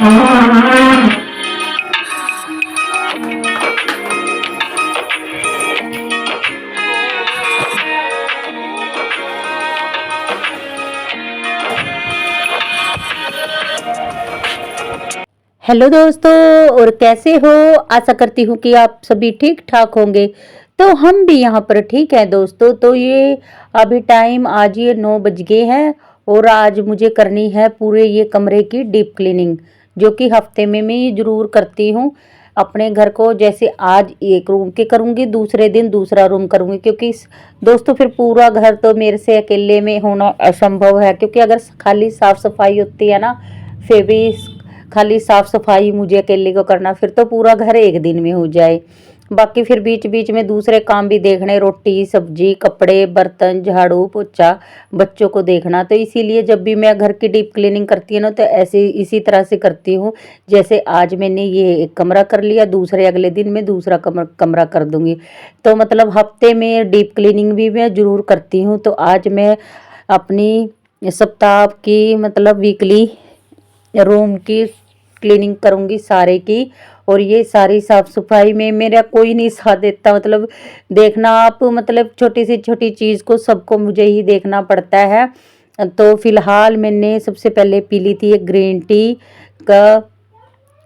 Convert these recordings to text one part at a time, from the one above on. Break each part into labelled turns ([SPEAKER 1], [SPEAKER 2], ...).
[SPEAKER 1] Hello दोस्तों, और कैसे हो? आशा करती हूँ कि आप सभी ठीक ठाक होंगे। तो हम भी यहाँ पर ठीक है दोस्तों। तो ये अभी टाइम आज ये 9 बज गए हैं और आज मुझे करनी है पूरे ये कमरे की डीप क्लीनिंग, जो कि हफ्ते में मैं ये जरूर करती हूँ अपने घर को। जैसे आज एक रूम की करूँगी, दूसरे दिन दूसरा रूम करूँगी, क्योंकि दोस्तों फिर पूरा घर तो मेरे से अकेले में होना असंभव है। क्योंकि अगर खाली साफ सफाई होती है ना, फिर भी खाली साफ सफाई मुझे अकेले को करना, फिर तो पूरा घर एक दिन में हो जाए। बाकी फिर बीच बीच में दूसरे काम भी देखने, रोटी सब्जी कपड़े बर्तन झाड़ू पोछा बच्चों को देखना। तो इसीलिए जब भी मैं घर की डीप क्लीनिंग करती हूँ ना, तो ऐसे इसी तरह से करती हूँ। जैसे आज मैंने ये एक कमरा कर लिया, दूसरे अगले दिन मैं दूसरा कमरा कर दूंगी। तो मतलब हफ्ते में डीप क्लीनिंग भी मैं जरूर करती हूँ। तो आज मैं अपनी सप्ताह की मतलब वीकली रूम की क्लीनिंग करूंगी सारे की। और ये सारी साफ सफाई में मेरा कोई नहीं साथ देता। मतलब देखना आप, मतलब छोटी सी छोटी चीज़ को सबको मुझे ही देखना पड़ता है। तो फिलहाल मैंने सबसे पहले पी ली थी एक ग्रीन टी का।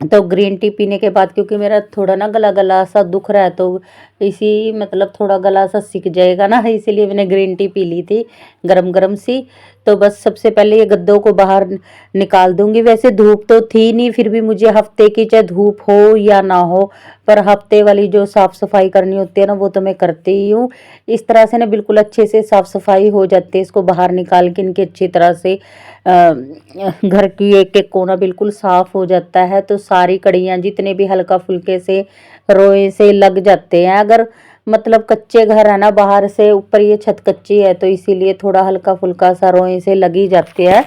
[SPEAKER 1] तो ग्रीन टी पीने के बाद, क्योंकि मेरा थोड़ा ना गला गला सा दुख रहा है, तो इसी मतलब थोड़ा गला सा सिक जाएगा ना, इसीलिए मैंने ग्रीन टी पी ली थी गरम गरम सी। तो बस सबसे पहले ये गद्दों को बाहर निकाल दूंगी। वैसे धूप तो थी नहीं, फिर भी मुझे हफ्ते की चाहे धूप हो या ना हो, पर हफ्ते वाली जो साफ सफाई करनी होती है ना, वो तो मैं करती ही हूँ। इस तरह से ना बिल्कुल अच्छे से साफ सफाई हो जाती है। इसको बाहर निकाल के इनकी अच्छी तरह से घर की एक एक कोना बिल्कुल साफ हो जाता है। तो सारी कड़ियाँ जितने भी हल्का फुल्के से रोए से लग जाते हैं। अगर मतलब कच्चे घर है ना, बाहर से ऊपर ये छत कच्ची है, तो इसीलिए थोड़ा हल्का फुल्का सा रोए से लग ही जाते हैं।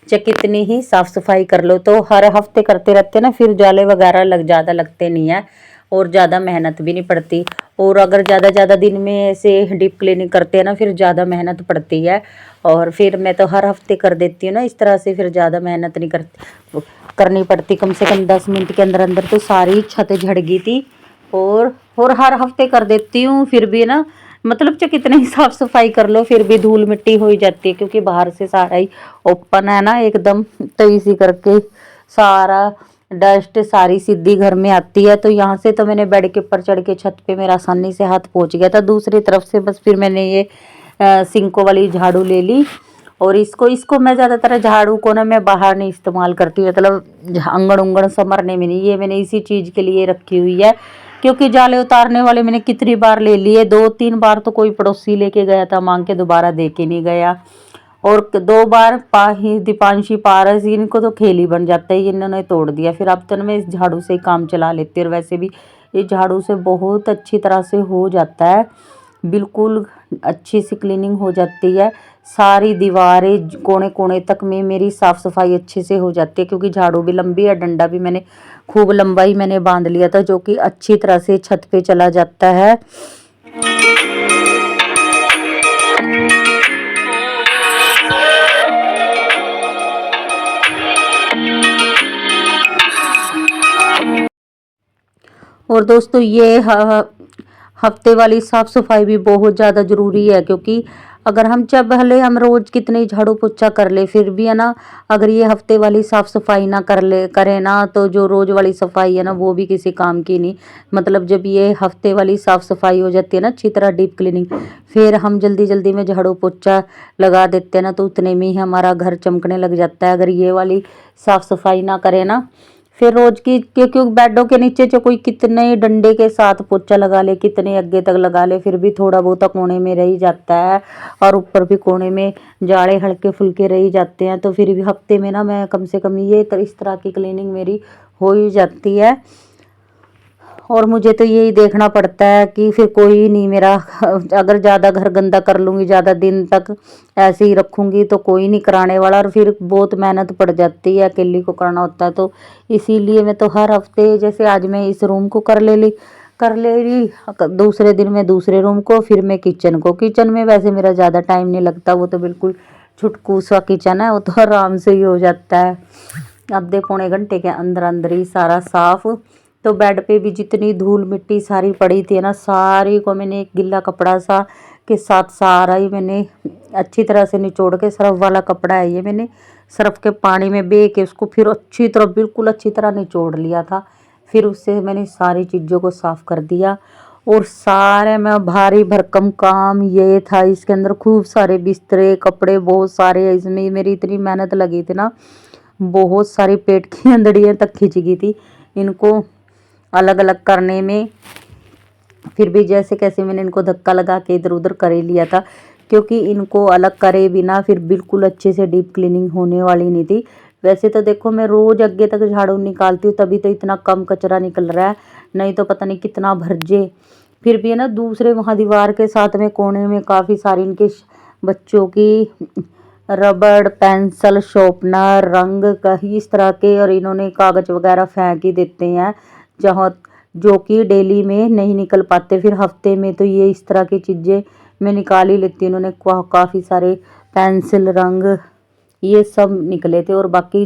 [SPEAKER 1] चाहे कितनी ही साफ सफाई कर लो, तो हर हफ्ते करते रहते ना, फिर जाले वगैरह ज़्यादा लगते नहीं है और ज़्यादा मेहनत भी नहीं पड़ती। और अगर ज़्यादा दिन में ऐसे डीप क्लीनिंग करते हैं ना, फिर ज़्यादा मेहनत पड़ती है। और फिर मैं तो हर हफ्ते कर देती हूँ ना इस तरह से, फिर ज़्यादा मेहनत नहीं करनी पड़ती। कम से कम 10 मिनट के अंदर अंदर तो सारी छत झड़ गई थी। और हर हफ्ते कर देती हूँ। फिर भी ना मतलब चाहे कितनी ही साफ सफाई कर लो, फिर भी धूल मिट्टी हो ही जाती है, क्योंकि बाहर से सारा ही ओपन है ना एकदम। तो इसी करके सारा डस्ट सारी सीधी घर में आती है। तो यहाँ से तो मैंने बेड के ऊपर चढ़ के छत पे मेरा आसानी से हाथ पहुँच गया था। दूसरी तरफ से बस फिर मैंने ये सिंकों वाली झाड़ू ले ली। और इसको इसको मैं ज़्यादातर झाड़ू को ना मैं बाहर नहीं इस्तेमाल करती, मतलब आंगन उंगन संवरने में नहीं। ये मैंने इसी चीज़ के लिए रखी हुई है, क्योंकि जाले उतारने वाले मैंने कितनी बार ले लिए। 2-3 बार तो कोई पड़ोसी लेके गया था मांग के, दोबारा दे के नहीं गया। और 2 बार दीपांशी पारस, इनको तो खेल ही बन जाता है, इन्होंने तोड़ दिया। फिर अब तो मैं इस झाड़ू से ही काम चला लेती हूँ। और वैसे भी इस झाड़ू से बहुत अच्छी तरह से हो जाता है, बिल्कुल अच्छी सी क्लीनिंग हो जाती है। सारी दीवारें कोने कोने तक में मेरी साफ़ सफाई अच्छे से हो जाती है, क्योंकि झाड़ू भी लंबी है, डंडा भी मैंने खूब लंबा ही मैंने बांध लिया था, जो कि अच्छी तरह से छत पे चला जाता है। और दोस्तों ये हफ्ते वाली साफ सफाई भी बहुत ज़्यादा ज़रूरी है, क्योंकि अगर हम जब भले हम रोज़ कितने झाड़ू पोछा कर ले, फिर भी है ना, अगर ये हफ्ते वाली साफ सफाई ना करें ना, तो जो रोज़ वाली सफाई है ना, वो भी किसी काम की नहीं। मतलब जब ये हफ्ते वाली साफ सफाई हो जाती है ना अच्छी तरह डीप क्लीनिंग, फिर हम जल्दी जल्दी में झाड़ू पोछा लगा देते हैं ना, तो उतने में ही हमारा घर चमकने लग जाता है। अगर ये वाली साफ सफाई ना करें ना, फिर रोज की, क्योंकि बेडों के नीचे जो कोई कितने डंडे के साथ पोछा लगा ले, कितने आगे तक लगा ले, फिर भी थोड़ा बहुत कोने में रह ही जाता है। और ऊपर भी कोने में जाड़े हल्के फुल्के रह ही जाते हैं। तो फिर भी हफ्ते में ना मैं कम से कम ये इस तरह की क्लीनिंग मेरी हो ही जाती है। और मुझे तो यही देखना पड़ता है कि फिर कोई नहीं मेरा, अगर ज़्यादा घर गंदा कर लूँगी, ज़्यादा दिन तक ऐसे ही रखूँगी, तो कोई नहीं कराने वाला। और फिर बहुत मेहनत पड़ जाती है, अकेली को करना होता है। तो इसीलिए मैं तो हर हफ्ते, जैसे आज मैं इस रूम को कर ले रही, दूसरे दिन मैं दूसरे रूम को, फिर मैं किचन में वैसे मेरा ज़्यादा टाइम नहीं लगता, वो तो बिल्कुल छुटकू सा किचन है, वो तो आराम से ही हो जाता है। आधे पौने घंटे के अंदर अंदर ही सारा साफ। तो बेड पे भी जितनी धूल मिट्टी सारी पड़ी थी ना, सारी को मैंने एक गिल्ला कपड़ा सा के साथ सारा ही मैंने अच्छी तरह से निचोड़ के, सर्फ वाला कपड़ा है ये, मैंने सर्फ के पानी में बे के उसको फिर अच्छी तरह, बिल्कुल अच्छी तरह निचोड़ लिया था। फिर उससे मैंने सारी चीज़ों को साफ़ कर दिया। और सारे में भारी भरकम काम ये था, इसके अंदर खूब सारे बिस्तरे कपड़े बहुत सारे, इसमें मेरी इतनी मेहनत लगी थी ना, बहुत सारी पेट की अंदड़ियाँ तक खिंच गई थी इनको अलग अलग करने में। फिर भी जैसे कैसे मैंने इनको धक्का लगा के इधर उधर कर ही लिया था, क्योंकि इनको अलग करे बिना फिर बिल्कुल अच्छे से डीप क्लीनिंग होने वाली नहीं थी। वैसे तो देखो मैं रोज आगे तक झाड़ू निकालती हूँ, तभी तो इतना कम कचरा निकल रहा है, नहीं तो पता नहीं कितना भर जे। फिर भी है ना, दूसरे वहाँ दीवार के साथ में कोने में काफ़ी सारी इनके बच्चों की रबड़ पेंसिल शॉर्पनर रंग का इस तरह के, और इन्होंने कागज वगैरह फेंक ही देते हैं जहाँ, जो कि डेली में नहीं निकल पाते। फिर हफ्ते में तो ये इस तरह की चीज़ें मैं निकाल ही लेती हूँ। इन्होंने काफ़ी सारे पेंसिल रंग ये सब निकले थे, और बाकी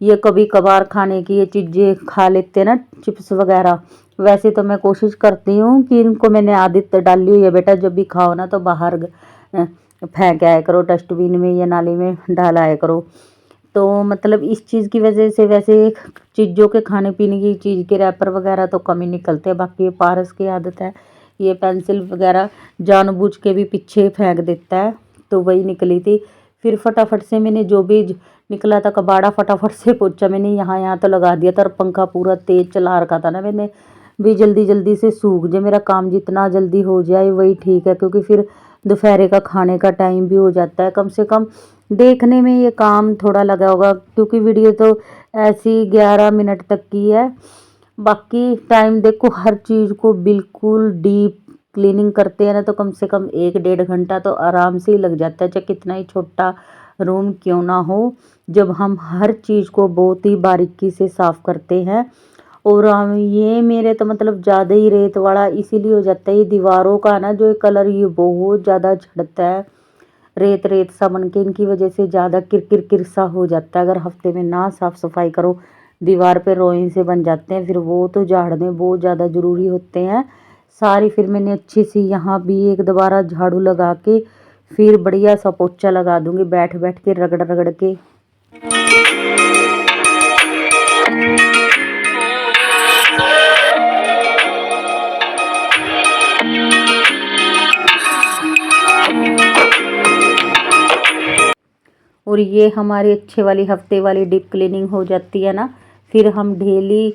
[SPEAKER 1] ये कभी कभार खाने की ये चीज़ें खा लेते हैं ना, चिप्स वगैरह। वैसे तो मैं कोशिश करती हूँ कि इनको मैंने आदत डाली हुई है, बेटा जब भी खाओ ना तो बाहर फेंक आया करो, डस्टबिन में या नाली में डाल आया करो। तो मतलब इस चीज़ की वजह से वैसे चीज़ों के खाने पीने की चीज़ के रैपर वगैरह तो कम ही निकलते हैं। बाकी ये पारस की आदत है, ये पेंसिल वगैरह जानबूझ के भी पीछे फेंक देता है, तो वही निकली थी। फिर फटाफट से मैंने जो भी निकला था कबाड़ा फटाफट से पोछा मैंने यहाँ यहाँ तो लगा दिया था, और पंखा पूरा तेज चला रखा था ना मैंने भी, जल्दी जल्दी से सूख जाए, मेरा काम जितना जल्दी हो जाए वही ठीक है, क्योंकि फिर दोपहर का खाने का टाइम भी हो जाता है। कम से कम देखने में ये काम थोड़ा लगा होगा, क्योंकि वीडियो तो ऐसी 11 मिनट तक की है। बाकी टाइम देखो, हर चीज़ को बिल्कुल डीप क्लीनिंग करते हैं ना तो कम से कम 1-1.5 घंटा तो आराम से ही लग जाता है, चाहे कितना ही छोटा रूम क्यों ना हो, जब हम हर चीज़ को बहुत ही बारीकी से साफ़ करते हैं। और ये मेरे तो मतलब ज़्यादा ही रेत वाला इसीलिए हो जाता है, ये दीवारों का ना जो कलर ये बहुत ज़्यादा झड़ता है, रेत रेत सा बन के इनकी वजह से ज़्यादा किरकिर सा हो जाता है। अगर हफ्ते में ना साफ़ सफाई करो, दीवार पे रोएं से बन जाते हैं, फिर वो तो झाड़ने बहुत ज़्यादा ज़रूरी होते हैं सारी। फिर मैंने अच्छी सी यहाँ भी एक दोबारा झाड़ू लगा के फिर बढ़िया सा पोछा लगा दूंगी, बैठ बैठ के रगड़ रगड़ के। और ये हमारी अच्छे वाली हफ्ते वाली डीप क्लीनिंग हो जाती है ना, फिर हम डेली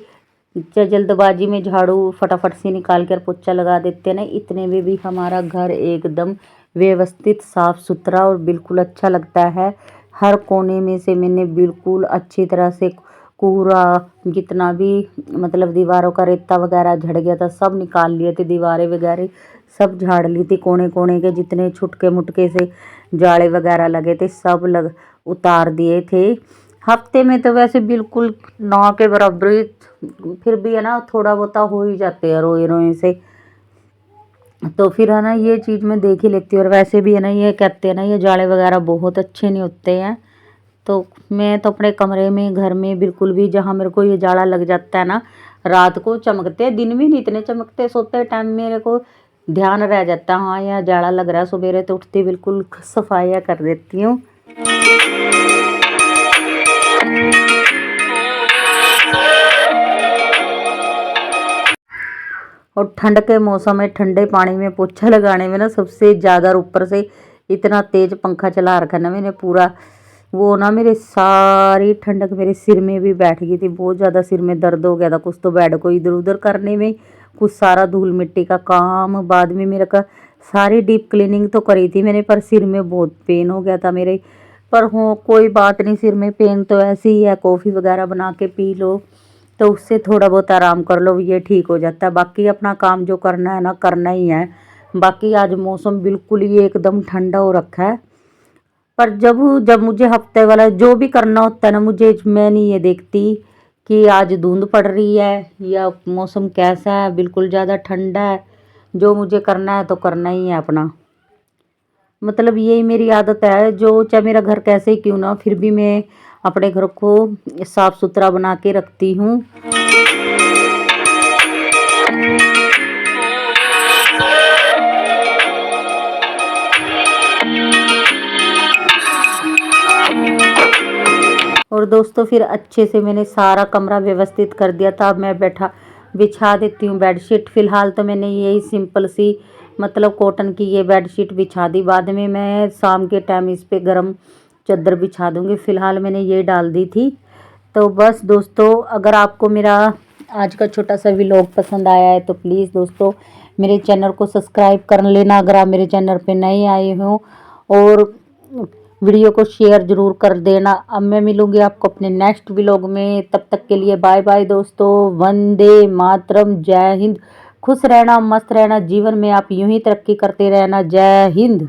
[SPEAKER 1] जल्दबाजी में झाड़ू फटाफट से निकाल कर पोछा लगा देते हैं ना, इतने में भी हमारा घर एकदम व्यवस्थित साफ सुथरा और बिल्कुल अच्छा लगता है। हर कोने में से मैंने बिल्कुल अच्छी तरह से कूड़ा जितना भी मतलब दीवारों का रेता वगैरह झड़ गया था सब निकाल लिए थे, दीवारें वगैरह सब झाड़ ली थी, कोने कोने के जितने छुटके मुटके से जाले वगैरह लगे थे सब उतार दिए थे। हफ्ते में तो वैसे बिल्कुल ना के बराबर ही, फिर भी है ना थोड़ा बहुत हो ही जाते हैं रोए रोए से, तो फिर है ना ये चीज़ मैं देख ही लेती हूँ। और वैसे भी है ना ये कहते हैं ना ये जाले वगैरह बहुत अच्छे नहीं होते हैं, तो मैं तो अपने कमरे में घर में बिल्कुल भी जहाँ मेरे को ये जाला लग जाता है ना, रात को चमकते हैं, दिन में नहीं इतने चमकते, सोते टाइम मेरे को ध्यान रह जाता है हाँ यहाँ जाला लग रहा है, सवेरे तो उठती बिल्कुल सफाइयाँ कर देती हूँ। और ठंड के मौसम में ठंडे पानी में पोछा लगाने में ना सबसे ज़्यादा, ऊपर से इतना तेज़ पंखा चला रखा ना मैंने पूरा, वो ना मेरे सारी ठंडक मेरे सिर में भी बैठ गई थी, बहुत ज़्यादा सिर में दर्द हो गया था, कुछ तो बेड को इधर उधर करने में, कुछ सारा धूल मिट्टी का काम बाद में मेरे का सारी डीप क्लीनिंग तो करी थी मैंने, पर सिर में बहुत पेन हो गया था मेरे। पर हो कोई बात नहीं, सिर में पेन तो ऐसे ही है, कॉफ़ी वगैरह बना के पी लो तो उससे थोड़ा बहुत आराम कर लो, ये ठीक हो जाता है। बाकी अपना काम जो करना है ना करना ही है। बाकी आज मौसम बिल्कुल ही एकदम ठंडा हो रखा है, पर जब जब मुझे हफ्ते वाला जो भी करना होता है ना, मुझे मैं नहीं ये देखती कि आज धुंध पड़ रही है या मौसम कैसा है, बिल्कुल ज़्यादा ठंडा है, जो मुझे करना है तो करना ही है अपना। मतलब यही मेरी आदत है, जो चाहे मेरा घर कैसे ही क्यों ना, फिर भी मैं अपने घर को साफ सुथरा बना के रखती हूँ। और दोस्तों फिर अच्छे से मैंने सारा कमरा व्यवस्थित कर दिया था। अब मैं बिछा देती हूँ बेडशीट। फ़िलहाल तो मैंने यही सिंपल सी मतलब कॉटन की ये बेडशीट बिछा दी। बाद में मैं शाम के टाइम इस पे गरम चादर बिछा दूँगी। फ़िलहाल मैंने ये डाल दी थी। तो बस दोस्तों, अगर आपको मेरा आज का छोटा सा व्लॉग पसंद आया है तो प्लीज़ दोस्तों मेरे चैनल को सब्सक्राइब कर लेना अगर आप मेरे चैनल पे नए आए हो, और वीडियो को शेयर ज़रूर कर देना। अब मैं मिलूँगी आपको अपने नेक्स्ट व्लॉग में। तब तक के लिए बाय बाय दोस्तों। वंदे मातरम। जय हिंद। खुश रहना, मस्त रहना, जीवन में आप यूं ही तरक्की करते रहना। जय हिंद।